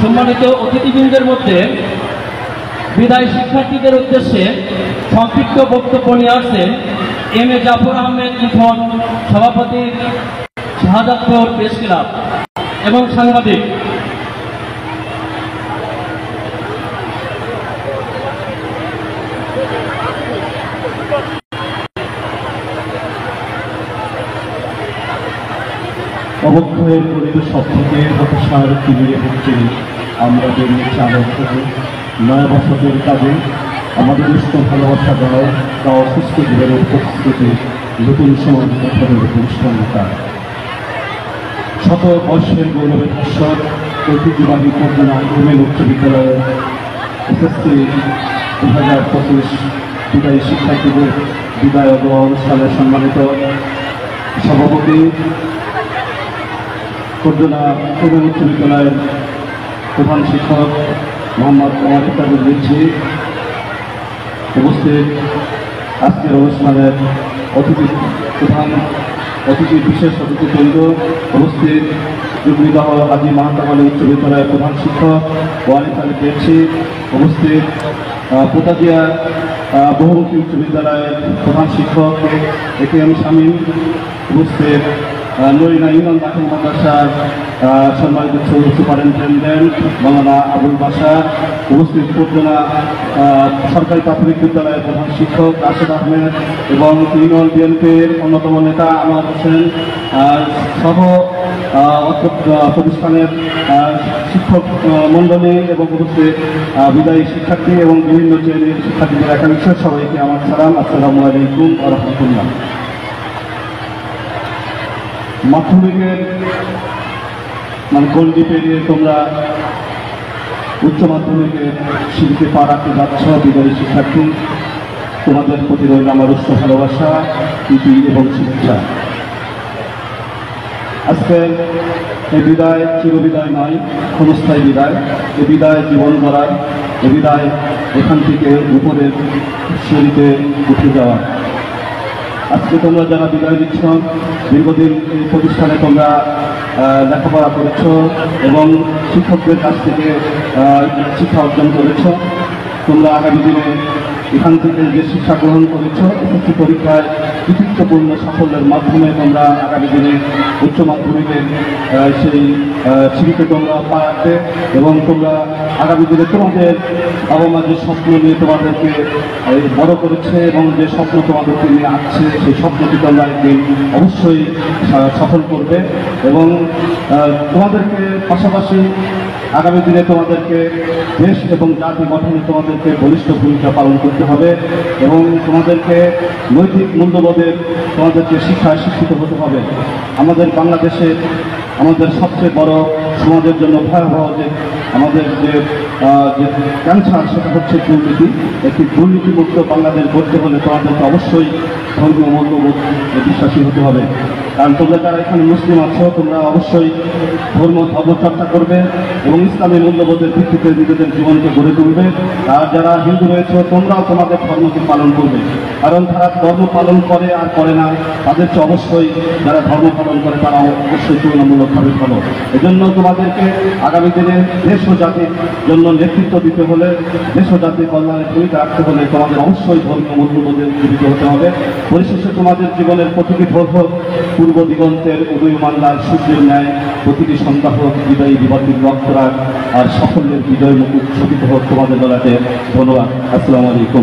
সম্মানিত অতিথিবৃন্দের মধ্যে বিদায় শিক্ষার্থীদের উদ্দেশ্যে সংক্ষিপ্ত বক্তব্য নিয়ে আসছেন এম এ জাফর আহমেদ ইথন, সভাপতি শাহাদাতপুর প্রেস ক্লাব এবং সাংবাদিক। অবক্ষয়ের পরিবেশ সবথেকে হতাশার তীরে হচ্ছে আমরা যে চালক থেকে নয়া বছরের কাজে আমাদের উষ্ণ ভালোবাসা দেওয়া তা অসুস্থ জীবনের প্রস্তুতি নতুন সমাজ গঠনের পরিষ্কারতা শত বর্ষের গৌরবের ভাস্বর ঐতিহ্যবাহী পটনা ওমেন উচ্চ বিদ্যালয়ের এসএসসি 2025 বিদায়ী শিক্ষার্থীদের বিদায় অনুষ্ঠানে সম্মানিত সভাপতি পটনা ওমেন উচ্চ বিদ্যালয়ের প্রধান শিক্ষক মোহাম্মদ ওমর ইকবাল রিজভী, উপস্থিত আজকের অনুষ্ঠানের বিশেষ অতিথিবৃন্দ, উপস্থিত যুগবিবাহ হাজী মাহতাব উচ্চ বিদ্যালয়ের প্রধান শিক্ষক ওয়ারিস আলী পেয়েছি, উপস্থিত পোতাদিয়া বহুমুখী উচ্চ বিদ্যালয়ের প্রধান শিক্ষক একেএম শামীম, উপস্থিত নরিনা ইউনিয়ন দাখিল মাদ্রাসার সম্মানিত সুপারিনটেন্ডেন্ট মৌলানা আবুল বাশার, উপস্থিত পটনা সরকারি প্রাথমিক বিদ্যালয়ের প্রধান শিক্ষক রাশেদ আহমেদ এবং ইউনিয়ন বিএনপির অন্যতম নেতা আনোয়ার হোসেন সহ প্রতিষ্ঠানের শিক্ষক মণ্ডলী এবং উপস্থিত বিদায়ী শিক্ষার্থী এবং বিভিন্ন শ্রেণীর শিক্ষার্থীদের একাংশ, সবাইকে আমার সালাম, আসসালামু আলাইকুম ওয়া রাহমাতুল্লাহ। মাধ্যমিকের গণ্ডি পেরিয়ে তোমরা উচ্চ মাধ্যমিকের শিল্পে পা রাখতে যাচ্ছ বিদায়ী শিক্ষার্থী, তোমাদের প্রতি রইল আমার উচ্চ ভালোবাসা, প্রীতি এবং শিক্ষা। আজকের এই বিদায় চিরবিদায় নয়, ক্ষণস্থায়ী বিদায়। এ বিদায় জীবন গড়ার, এ বিদায় এখান থেকে উপরের সিঁড়িতে উঠে যাওয়া। আজকে তোমরা যারা বিদায় দিচ্ছ, দীর্ঘদিন এই প্রতিষ্ঠানে তোমরা লেখাপড়া করেছ এবং শিক্ষকদের কাছ থেকে শিক্ষা অর্জন করেছ। তোমরা আগামী দিনে এখান থেকে যে শিক্ষা গ্রহণ করেছ, এসএসসি পরীক্ষায় কৃতিত্বপূর্ণ সাফল্যের মাধ্যমে তোমরা আগামী দিনে উচ্চ মাধ্যমিকের সেই সিঁড়িতে তোমরা পা রাখবে এবং তোমরা আগামী দিনে তোমাদের বাবা মা যে স্বপ্ন নিয়ে তোমাদেরকে বড় করেছে এবং যে স্বপ্ন তোমাদেরকে নিয়ে আসছে, সেই স্বপ্নটি তোমরা একদিন অবশ্যই সফল করবে এবং তোমাদেরকে পাশাপাশি আগামী দিনে তোমাদেরকে দেশ এবং জাতি গঠনে তোমাদেরকে বলিষ্ঠ ভূমিকা পালন করতে হবে এবং তোমাদেরকে নৈতিক মূল্যবোধের তোমাদেরকে শিক্ষায় শিক্ষিত হতে হবে। আমাদের বাংলাদেশে আমাদের সবচেয়ে বড় সমাজের জন্য ভয়াবহ যে আমাদের যে ক্যান্সার, সেটা হচ্ছে দুর্নীতি। একটি দুর্নীতিমুক্ত বাংলাদেশ গড়তে হলে তোমাদেরকে অবশ্যই ধর্মীয় মূল্যবোধ বিশ্বাসী হতে হবে। কারণ তোমরা যারা এখানে মুসলিম আছো, তোমরা অবশ্যই ধর্মচর্চা করবে এবং ইসলামী মূল্যবোধের ভিত্তিতে নিজেদের জীবনকে গড়ে তুলবে। আর যারা হিন্দু রয়েছে, তোমরাও তোমাদের ধর্মকে পালন করবে। কারণ তারা ধর্ম পালন করে আর করে না, তাদের চেয়ে অবশ্যই যারা ধর্ম পালন করে তারা অবশ্যই তুলনামূলকভাবে ভালো। এজন্য তোমাদেরকে আগামী দিনে দেশ ও জাতির জন্য নেতৃত্ব দিতে হলে, দেশ ও জাতির কল্যাণের ভূমিকা রাখতে হলে তোমাদের অবশ্যই ধর্মীয় মূল্যবোধে জীবিত হতে হবে। পরিশেষে তোমাদের জীবনের প্রতিটি ভোর হোক পূর্ব দিগন্তের উদীয়মান লাল সূর্যের ন্যায়, প্রতিটি সন্ধ্যা হোক বিদায়ী বিবাদীর রক্তরাগ, আর সাফল্যের বিজয় মুকুট শোভিত হোক তোমাদের বেলাতে। ধন্যবাদ। আসসালামু আলাইকুম।